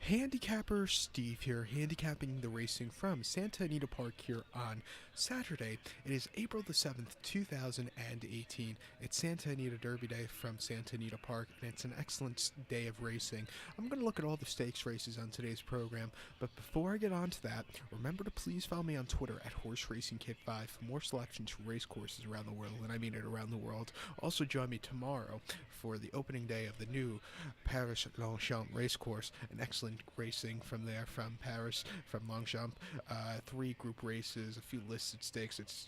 Handicapper Steve here, handicapping the racing from Santa Anita Park here on Saturday. It is April the 7th, 2018. It's Santa Anita Derby Day from Santa Anita Park, and it's an excellent day of racing. I'm going to look at all the stakes races on today's program, but before I get on to that, remember to please follow me on Twitter at Horse Racing Kid 5 for more selections for race courses around the world, and I mean it around the world. Also join me tomorrow for the opening day of the new Paris Longchamp race course, an excellent racing from there, from Paris, from Longchamp. Three group races, a few listed stakes. It's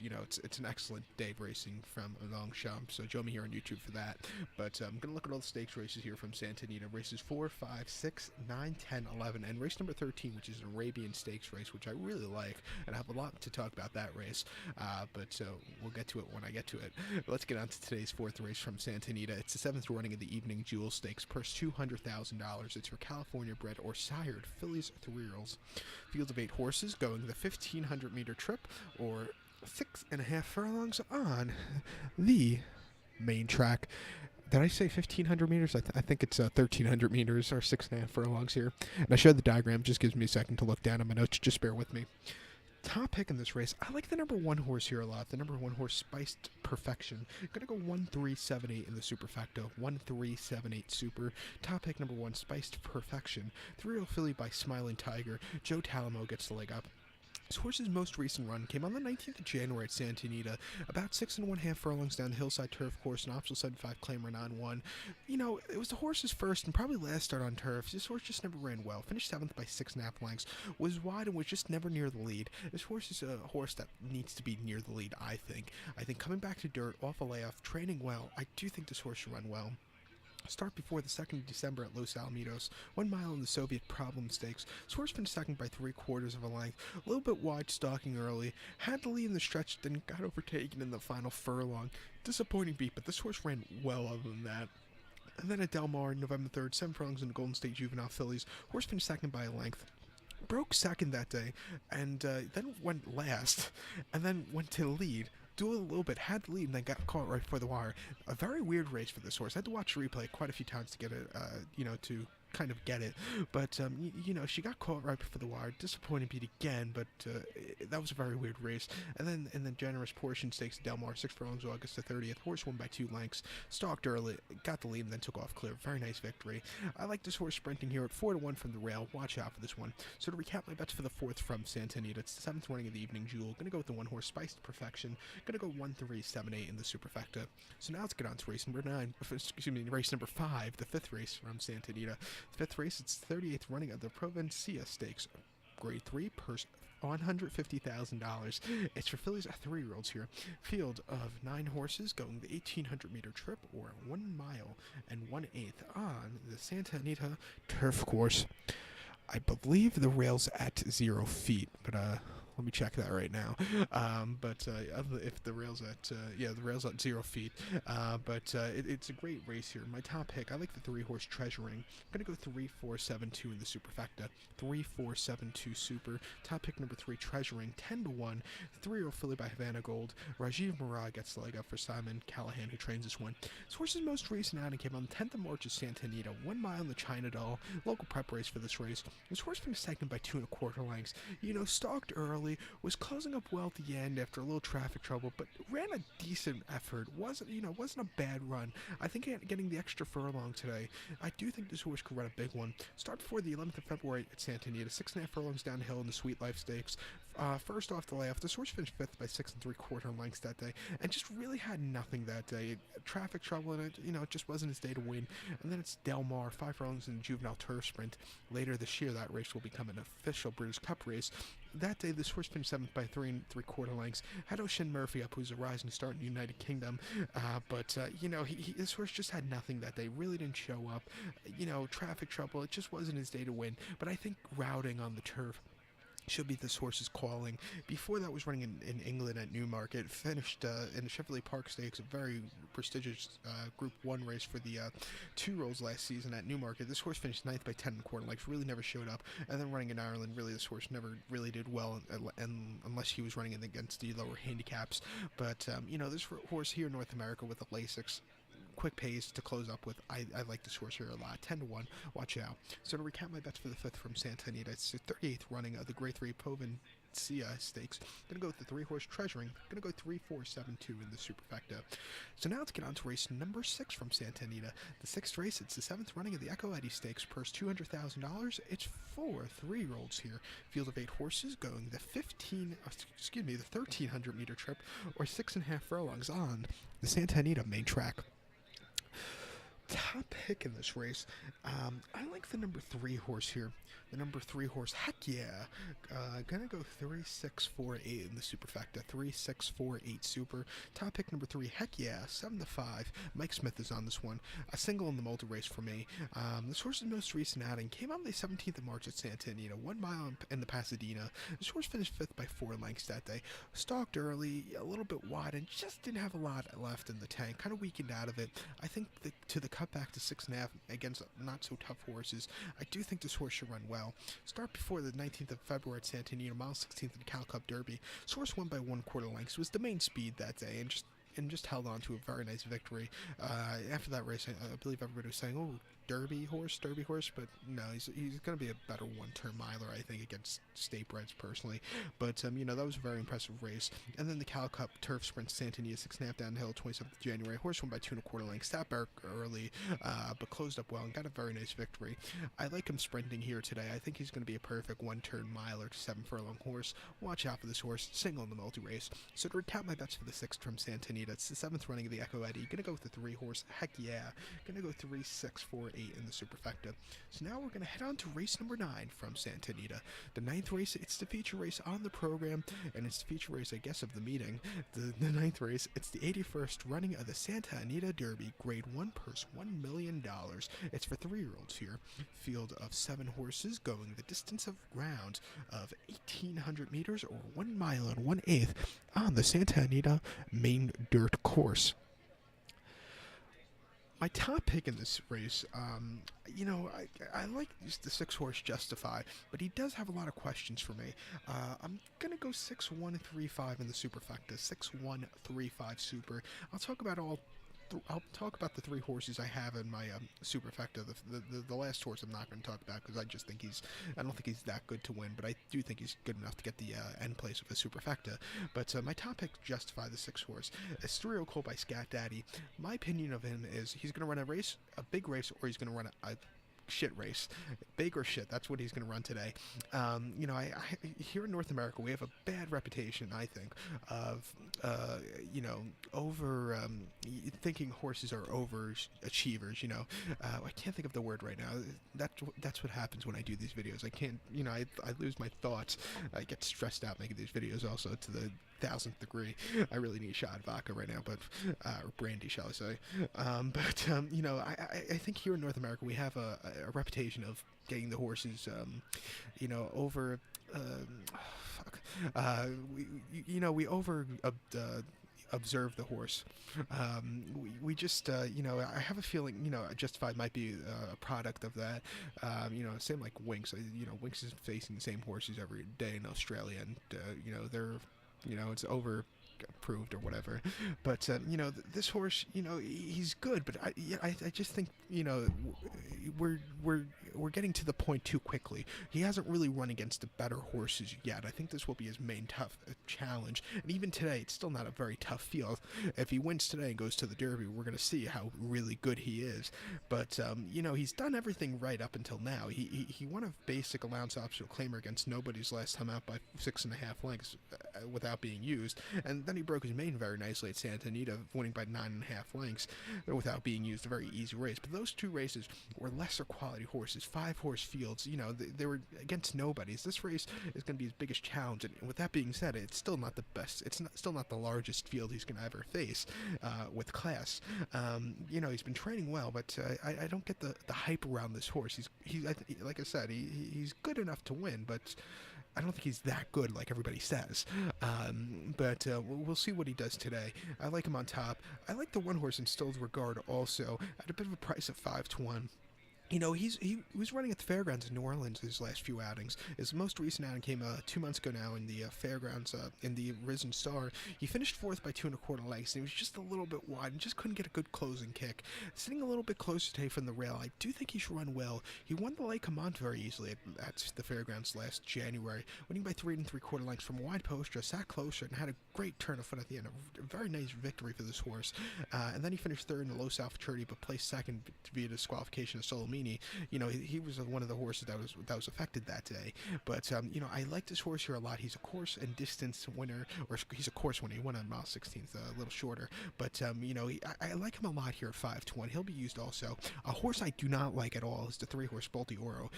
an excellent day of racing from Longchamp. So join me here on YouTube for that. But I'm gonna look at all the stakes races here from Santa Anita. Races 4, 5, 6, 9, 10, 11, and race number 13, which is an Arabian Stakes race, which I really like, and I have a lot to talk about that race. But we'll get to it when I get to it. Let's get on to today's fourth race from Santa Anita. It's the seventh running of the Evening Jewel Stakes. Purse $200,000. It's for California bred or sired fillies, 3-year-olds. Field of 8 horses going the 1,500-meter trip, or 6.5 furlongs on the main track. Did I say 1,500 meters? I think it's 1,300 meters, or 6.5 furlongs here. And I showed the diagram. Just gives me a second to look down at my notes. Just bear with me. Top pick in this race, I like the number 1 horse here a lot. The number 1 horse, Spiced Perfection. Gonna go 1-3-7-8 in the superfecta. 1-3-7-8 super. Top pick number 1, Spiced Perfection. 3-year-old filly by Smiling Tiger. Joe Talamo gets the leg up. This horse's most recent run came on the 19th of January at Santa Anita, about 6.5 furlongs down the hillside turf course, an optional 7-5 claimer on 1. You know, it was the horse's first and probably last start on turf. This horse just never ran well. Finished 7th by 6.5 lengths, was wide and was just never near the lead. This horse is a horse that needs to be near the lead, I think. I think coming back to dirt, off a layoff, training well, I do think this horse should run well. Start before the 2nd of December at Los Alamitos. 1 mile in the Soviet Problem Stakes. This horse finished second by 3/4 of a length. A little bit wide, stalking early. Had the lead in the stretch, then got overtaken in the final furlong. Disappointing beat, but this horse ran well other than that. And then at Del Mar, November 3rd, 7 furlongs in the Golden State Juvenile Fillies. Horse finished second by a length. Broke second that day, and then went last, and then went to the lead. Dueled a little bit, had the lead, and then got caught right before the wire. A very weird race for this horse. I had to watch the replay quite a few times to get it, to kind of get it. But, she got caught right before the wire. Disappointing beat again, but that was a very weird race. And then in the Generous Portion Stakes at Del Mar, 6 furlongs, August the 30th. Horse won by 2 lengths. Stalked early, got the lead, and then took off clear. Very nice victory. I like this horse sprinting here at 4-1 from the rail. Watch out for this one. So to recap my bets for the 4th from Santa Anita, it's the 7th running of the Evening Jewel. Gonna go with the 1 horse, Spiced Perfection. Gonna go 1-3-7-8 in the superfecta. So now let's get on to race number 9. Race number 5, the 5th race from Santa Anita. The 5th race, it's the 38th running of the Provincia Stakes. Grade 3, purse $150,000. It's for fillies, 3-year-olds here. Field of 9 horses going the 1,800-meter trip, or 1 mile and 1/8 on the Santa Anita turf course. I believe the rail's at 0 feet, but let me check that right now. If the rail's at the rail's at 0 feet. It's a great race here. My top pick, I like the 3-horse Treasuring. I'm gonna go 3-4-7-2 in the superfecta. 3-4-7-2 super. Top pick number 3, Treasuring. 10-1. 3-year-old filly by Havana Gold. Rajiv Murad gets the leg up for Simon Callahan, who trains this one. This horse's most recent outing came on the 10th of March at Santa Anita. 1 mile in the China Doll. Local prep race for this race. This horse finished second by 2.25 lengths. Stalked early, was closing up well at the end after a little traffic trouble, but ran a decent effort. Wasn't a bad run. I think getting the extra furlong today, I do think this horse could run a big one. Start before the 11th of February at Santa Anita. 6.5 furlongs downhill in the Sweet Life Stakes. First off the layoff, this horse finished 5th by 6.75 lengths that day, and just really had nothing that day. Traffic trouble in it, it just wasn't his day to win. And then it's Del Mar, 5 furlongs in the Juvenile Turf Sprint. Later this year, that race will become an official British Cup race. That day, this horse finished 7th by 3.75 lengths. Had O'Shin Murphy up, who's a rising star in the United Kingdom. This horse just had nothing that day. Really didn't show up. Traffic trouble. It just wasn't his day to win. But I think routing on the turf should be this horse's calling. Before that was running in England at Newmarket. Finished in the Chevrolet Park Stakes, a very prestigious Group 1 race for the 2-year-olds last season at Newmarket. This horse finished 9th by 10.25 lengths, really never showed up. And then running in Ireland, really this horse never really did well, and unless he was running against the lower handicaps. But, this horse here in North America with the Lasix, quick pace to close up with. I like this horse here a lot. 10-1. Watch out. So to recap my bets for the fifth from Santa Anita, it's the 38th running of the Grade 3 Povin Stakes. Gonna go with the 3-horse Treasuring. Gonna go 3-4-7-2 in the superfecta. So now let's get on to race number 6 from Santa Anita. The 6th race, it's the 7th running of the Echo Eddie Stakes. Purse $200,000. It's for 3-year-olds here. Field of 8 horses going the 1300-meter trip, or 6.5 furlongs on the Santa Anita main track. Top pick in this race, I like the number 3 horse here. The number 3 horse, heck yeah. Gonna go 3-6-4-8 in the superfecta. 3-6-4-8 super. Top pick number 3, heck yeah. 7-5. Mike Smith is on this one. A single in the multi race for me. This horse's most recent outing came on the 17th of March at Santa Anita. 1 mile in the Pasadena. This horse finished 5th by 4 lengths that day. Stalked early, a little bit wide, and just didn't have a lot left in the tank. Kind of weakened out of it. I think to the cut back to 6.5 against not so tough horses, I do think this horse should run well. Start before the 19th of February at Santa Anita, mile 16th in the Cal Cup Derby. This horse won by 1/4 lengths. It was the main speed that day, and just held on to a very nice victory. After that race, I believe everybody was saying, "Oh, Derby horse," but no, he's going to be a better one-turn miler, I think, against state breds personally. But that was a very impressive race. And then the Cal Cup Turf Sprint, Santa Anita, 6.5 downhill, 27th of January. Horse won by 2.25 lengths. Sat back early, but closed up well and got a very nice victory. I like him sprinting here today. I think he's going to be a perfect one-turn miler to 7-furlong horse. Watch out for this horse. Single in the multi-race. So to recap my bets for the 6th from Santa Anita, it's the 7th running of the Echo Eddie. Gonna go with the 3 horse. Heck yeah. Gonna go 3-6-4-8 in the superfecta. So now we're gonna head on to race number 9 from Santa Anita. The 9th race, it's the feature race on the program, and it's the feature race, I guess, of the meeting. The 9th race, it's the 81st running of the Santa Anita Derby. Grade 1 purse, $1 million. It's for 3-year-olds here. Field of 7 horses going the distance of ground of 1,800 meters, or 1 mile and 1/8 on the Santa Anita main dirt course. My top pick in this race, I like the 6-horse Justify, but he does have a lot of questions for me. I'm going to go 6-1-3-5 in the superfecta, 6-1-3-5 super. I'll talk about the 3 horses I have in my superfecta. The last horse I'm not going to talk about because I don't think he's that good to win, but I do think he's good enough to get the end place of a superfecta. But my top pick, Justify, the 6 horse. It's 3-year-old colt by Scat Daddy. My opinion of him is he's going to run a big race, or he's going to run a shit race. Big or shit, that's what he's going to run today. Here in North America, we have a bad reputation, I think, of thinking horses are overachievers. I can't think of the word right now. That's what happens when I do these videos. I can't, I lose my thoughts. I get stressed out making these videos also to the 1000th degree. I really need a shot of vodka right now, but or brandy, shall I say. I think here in North America we have a reputation of getting the horses, over. We over observe the horse. We just, I have a feeling, Justified might be a product of that. Same like Winx. Winx is facing the same horses every day in Australia, and they're, it's over proved or whatever. But this horse, he's good, but I just think we're getting to the point too quickly. He hasn't really run against the better horses yet. I think this will be his main tough challenge, and even today it's still not a very tough field. If he wins today and goes to the Derby, we're going to see how really good he is. But he's done everything right up until now. He won a basic allowance optional claimer against nobody's last time out by 6.5 lengths without being used, and then he broke his main very nicely at Santa Anita, winning by 9.5 lengths without being used. A very easy race. But those 2 races were lesser quality horses, 5-horse fields. They were against nobodies. This race is going to be his biggest challenge. And with that being said, it's still not the best. It's still not the largest field he's going to ever face with class. He's been training well, but I don't get the hype around this horse. Like I said, he's good enough to win, but I don't think he's that good like everybody says. But we'll see what he does today. I like him on top. I like the 1 horse Instilled Regard also at a bit of a price of 5-1. He was running at the fairgrounds in New Orleans his last few outings. His most recent outing came 2 months ago now in the fairgrounds in the Risen Star. He finished fourth by 2 1/4 lengths, and he was just a little bit wide and just couldn't get a good closing kick. Sitting a little bit closer today from the rail, I do think he should run well. He won the Lake Command very easily at the fairgrounds last January, winning by 3 3/4 lengths from a wide poster, sat closer, and had a great turn of foot at the end. A very nice victory for this horse. And then he finished third in the low South Maturity, but placed second via disqualification of Solomini. He was one of the horses that was affected that day. But I like this horse here a lot. He's a course and distance winner, or he's a course winner. He won on mile 16th, a little shorter. But I like him a lot here at 5 to 1. He'll be used also. A horse I do not like at all is the 3-horse Baltioro,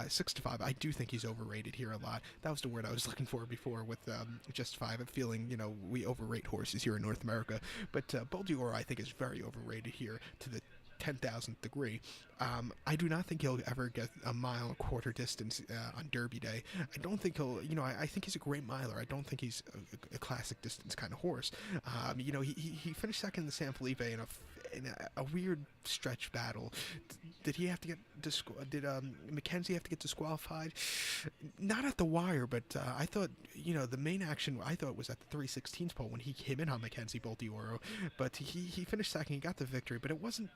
6 to 5. I do think he's overrated here a lot. That was the word I was looking for before with just 5. I'm feeling we overrate horses here in North America, but Baltioro I think is very overrated here to the 10,000th degree. I do not think he'll ever get a mile and quarter distance on Derby Day. I don't think he'll, I think he's a great miler. I don't think he's a classic distance kind of horse. He finished second in the San Felipe in a weird stretch battle. Did he have to get did Mackenzie have to get disqualified? Not at the wire, but I thought the main action I thought was at the 3/16 pole when he came in on Mackenzie Baltioro, but he finished second. He got the victory, but it wasn't.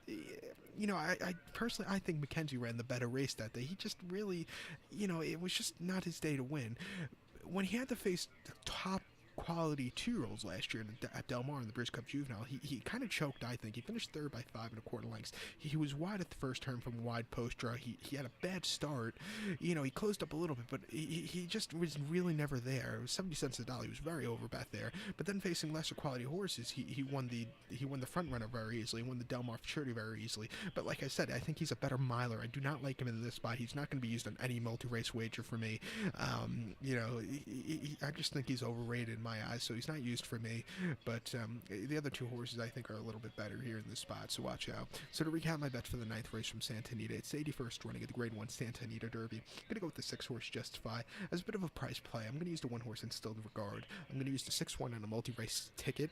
I personally I think Mackenzie ran the better race that day. He just really, it was just not his day to win. When he had to face the top quality 2-year-olds last year at Del Mar in the British Cup Juvenile, he kind of choked, I think. He finished third by 5 1/4 lengths. He was wide at the first turn from a wide post draw. He had a bad start. He closed up a little bit, but he just was really never there. It was 70 cents a dollar. He was very overbet there. But then facing lesser quality horses, he won the front runner very easily. He won the Del Mar Futurity very easily. But like I said, I think he's a better miler. I do not like him in this spot. He's not going to be used on any multi-race wager for me. I just think he's overrated in my eyes, so he's not used for me. But the other two horses I think are a little bit better here in this spot, so watch out. So to recap my bet for the 9th race from Santa Anita, it's the 81st running of the Grade 1 Santa Anita Derby. I'm going to go with the 6-horse Justify as a bit of a price play. I'm going to use the 1-horse Instilled Regard. I'm going to use the 6-1 on a multi-race ticket,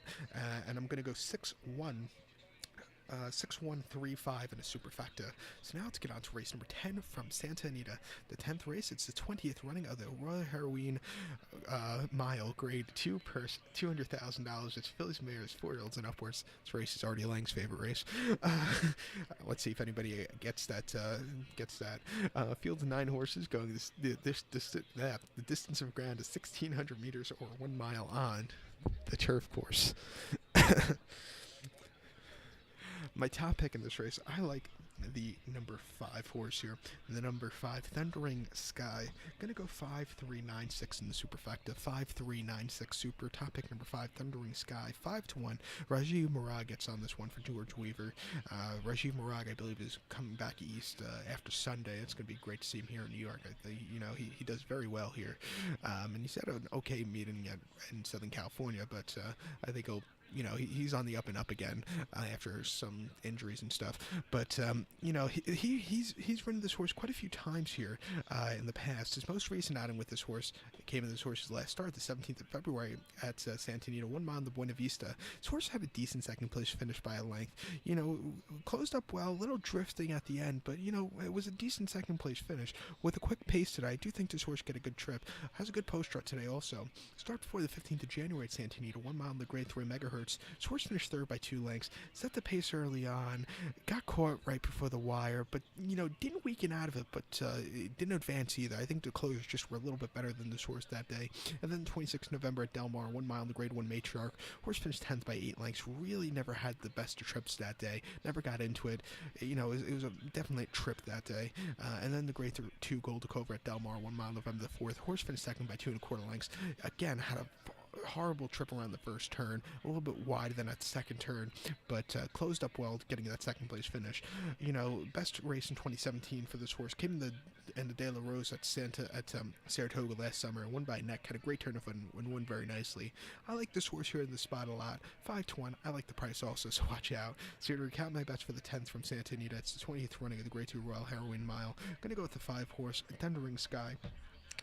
and I'm going to go 6-1. 6-1-3-5 in a superfecta. So now let's get on to race number 10 from Santa Anita. The 10th race, it's the 20th running of the Royal Heroine Mile, Grade 2 purse, $200,000. It's fillies, mares, 4-year-olds and upwards. This race is already Lang's favorite race. Let's see if anybody gets that. Field of 9 horses going the distance of ground is 1,600 meters or 1 mile on the turf course. My top pick in this race, I like the number 5 horse here. The number 5, Thundering Sky. Gonna go 5-3-9-6 in the superfecta. 5-3-9-6 super. Top pick number 5, Thundering Sky. 5-1. Rajiv Murad gets on this one for George Weaver. Rajiv Murad, I believe, is coming back east after Sunday. It's gonna be great to see him here in New York. He does very well here, and he's had an okay meeting in Southern California, but I think he's on the up and up again after some injuries and stuff. But he's ridden this horse quite a few times here in the past. His most recent outing with this horse came in this horse's last start, the 17th of February at Santa Anita, 1 mile in the Buena Vista. This horse had a decent second place finish by a length. Closed up well, a little drifting at the end, but it was a decent second place finish with a quick pace today. I do think this horse get a good trip. Has a good post trot today also. Start before the 15th of January at Santa Anita, 1 mile in the Grade 3 megahertz. This horse finished third by 2 lengths, set the pace early on, got caught right before the wire, but didn't weaken out of it, but it didn't advance either. I think the closers just were a little bit better than this horse that day. And then 26th November at Del Mar, 1 mile in the Grade 1 Matriarch. Horse finished 10th by 8 lengths. Really never had the best of trips that day. Never got into it. It was definitely a trip that day. And then the Grade 2 Goldacova at Del Mar, 1 mile November the 4th. Horse finished second by 2 1/4 lengths. Again, had a horrible trip around the first turn, a little bit wide than at the second turn, but closed up well, getting that second place finish. Best race in 2017 for this horse came in the De La Rose at Saratoga last summer, and won by a neck. Had a great turn of foot and won very nicely. I like this horse here in the spot a lot. 5-1. I like the price also, so watch out. So to recount my bets for the 10th from Santa Anita, it's the 20th running of the Grade 2 Royal Heroine Mile. I'm gonna go with the 5 horse Thundering Sky.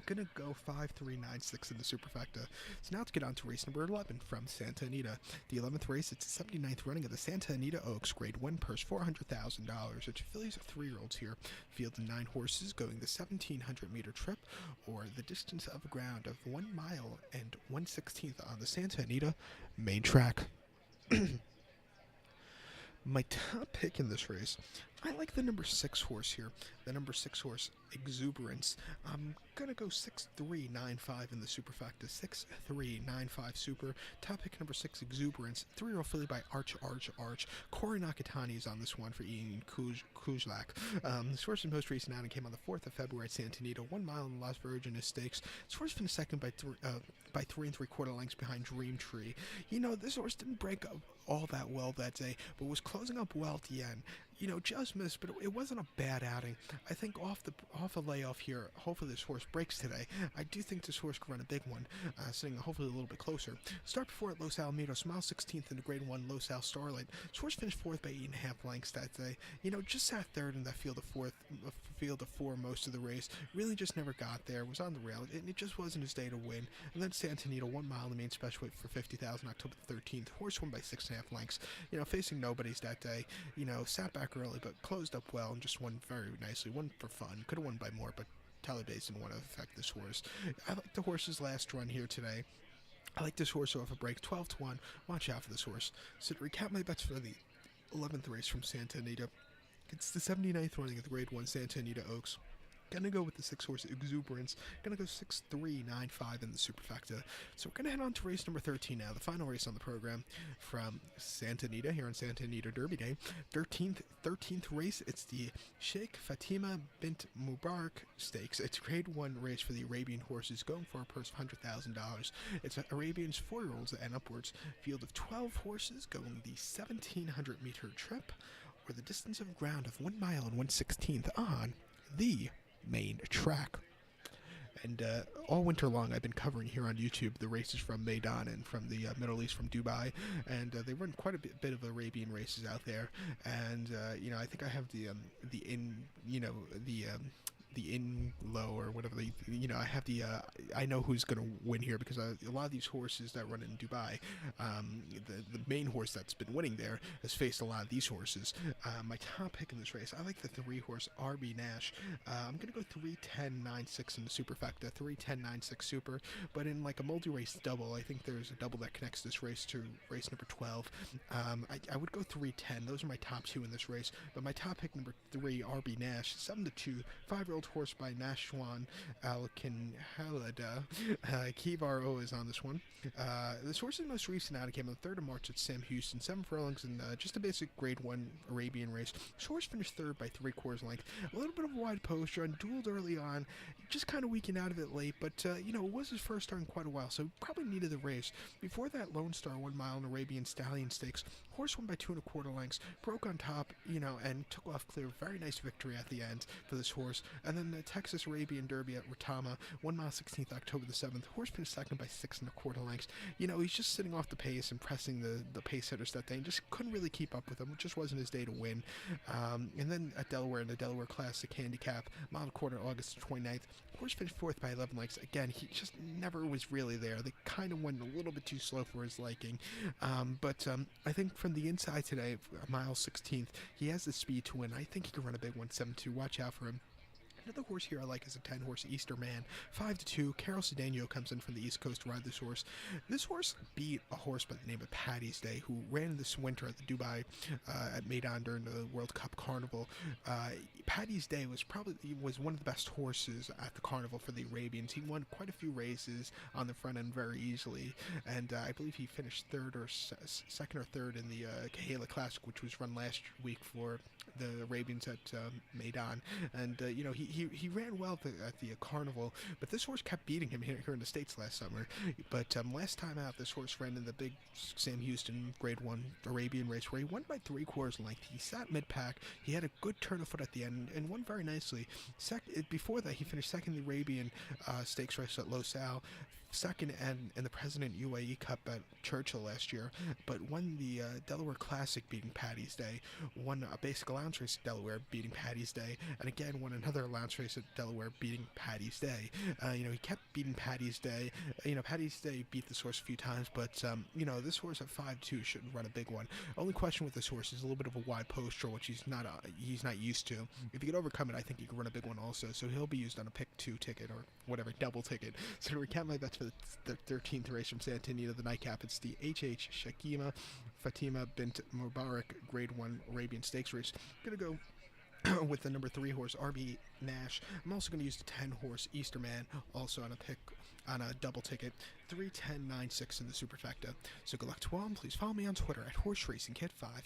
Gonna go 5-3-9-6 in the superfecta. So now let's get on to race number 11 from Santa Anita. The 11th race, it's the 79th running of the Santa Anita Oaks, grade 1 purse, $400,000. It's fillies of 3-year-olds here. Field of 9 horses going the 1,700-meter trip, or the distance of ground of 1 mile and 1/16 on the Santa Anita main track. My top pick in this race, I like the number 6 horse here. The number 6 horse, Exuberance. I'm going to go 6-3-9-5 in the superfecta. 6-3-9-5 super. Top pick number 6, Exuberance. 3-year-old filly by Arch. Corey Nakatani is on this one for Ian Kujlak. This horse's most recent outing came on the 4th of February at Santa Anita. 1 mile in the Las Virgenes Stakes. This horse finished second by 3 3/4 lengths behind Dream Tree. You know, this horse didn't break up all that well that day, but was closing up well at the end. You know, just missed, but it wasn't a bad outing. I think off a layoff here, hopefully this horse breaks today. I do think this horse could run a big one, sitting hopefully a little bit closer. Start before at Los Alamitos, mile 16th in the grade 1 Los Al Starlight. This horse finished 4th by 8.5 lengths that day. You know, just sat 3rd in that field of 4 most of the race. Really just never got there. Was on the rail, and it just wasn't his day to win. And then Santa Anita, 1 mile in the main special weight for $50,000, October 13th. Horse won by 6.5 lengths. You know, facing nobodies that day. You know, sat back early, but closed up well and just won very nicely. Won for fun. Could have won by more, but Talibase didn't want to affect this horse. I like the horse's last run here today. I like this horse off a break. 12-1. Watch out for this horse. So to recap my bets for the 11th race from Santa Anita, it's the 79th running of the grade 1 Santa Anita Oaks. Gonna go with the 6 horse Exuberance. Gonna go 6-3-9-5 in the superfecta. So we're gonna head on to race number 13 now, the final race on the program from Santa Anita here on Santa Anita Derby Day. 13th race. It's the Sheikh Fatima bint Mubarak Stakes. It's grade 1 race for the Arabian horses, going for a purse of $100,000. It's Arabians 4-year-olds and upwards. Field of 12 horses going the 1,700-meter trip, or the distance of ground of 1 mile and 1/16 on the main track. And all winter long I've been covering here on YouTube the races from Maidan and from the Middle East, from Dubai, and they run quite a bit of Arabian races out there. And you know, I think I have the in low or whatever, I have I know who's going to win here, because a lot of these horses that run in Dubai, the main horse that's been winning there has faced a lot of these horses. My top pick in this race, I like the 3 horse RB Nash. I'm going to go 3-10-9-6 in the superfecta, 3-10-9-6 super, but in like a multi-race double, I think there's a double that connects this race to race number 12. I would go 3-10. Those are my top 2 in this race, but my top pick number 3, RB Nash, 7-2, 5-year-old horse by Nashwan Al-Kinhalada. Kivaro is on this one. This horse's most recent outing came on the 3rd of March at Sam Houston, 7 furlongs in just a basic grade 1 Arabian race. This horse finished 3rd by 3/4 length. A little bit of a wide post run, dueled early on, just kind of weakened out of it late, but you know, it was his first start in quite a while, so probably needed the race. Before that, Lone Star 1 mile in Arabian Stallion Stakes. Horse won by 2 1/4 lengths, broke on top, you know, and took off clear. Very nice victory at the end for this horse. And then the Texas Arabian Derby at Ratama, 1 mile 16th, October the 7th. Horse finished second by 6 1/4 lengths. You know, he's just sitting off the pace and pressing the pace hitters that day, and just couldn't really keep up with them. It just wasn't his day to win. And then at Delaware, in the Delaware Classic Handicap, mile and a quarter, August 29th. Horse finished 4th by 11 lengths. Again, he just never was really there. They kind of went a little bit too slow for his liking. But I think from the inside today, mile 16th, he has the speed to win. I think he can run a big 1.72. Watch out for him. Another horse here I like is a 10 horse Easter Man, 5-2. Carol Cedeno comes in from the East Coast to ride this horse. This horse beat a horse by the name of Paddy's Day, who ran this winter at the Dubai at Maidan during the World Cup Carnival. Paddy's Day was one of the best horses at the carnival for the Arabians. He won quite a few races on the front end very easily, and I believe he finished second or third in the Kahela Classic, which was run last week for the Arabians at Maidan. And you know, he ran well at the carnival, but this horse kept beating him here in the States last summer. But last time out, this horse ran in the big Sam Houston grade 1 Arabian race, where he won by 3/4 length. He sat mid-pack. He had a good turn of foot at the end and won very nicely. Before that, he finished second in the Arabian Stakes race at Los Al. second in the President UAE Cup at Churchill last year, but won the Delaware Classic beating Paddy's Day, won a basic allowance race at Delaware beating Paddy's Day, and again won another allowance race at Delaware beating Paddy's Day. He kept beating Paddy's Day. Paddy's Day beat this horse a few times, but this horse at 5-2 shouldn't run a big one. Only question with this horse is a little bit of a wide posture, which he's not used to. If he could overcome it, I think he could run a big one also. So he'll be used on a pick 2 ticket or whatever, double ticket. So to recap my bets for the 13th race from Santa Anita, the nightcap, it's the HH Shakima Fatima Bint Mubarak Grade 1 Arabian Stakes race. I'm going to go with the number 3 horse, RB Nash. I'm also going to use the 10 horse Easterman, also on a double ticket, 3, 10, 9, 6 in the superfecta. So good luck to all, and please follow me on Twitter at HorseRacingKid5.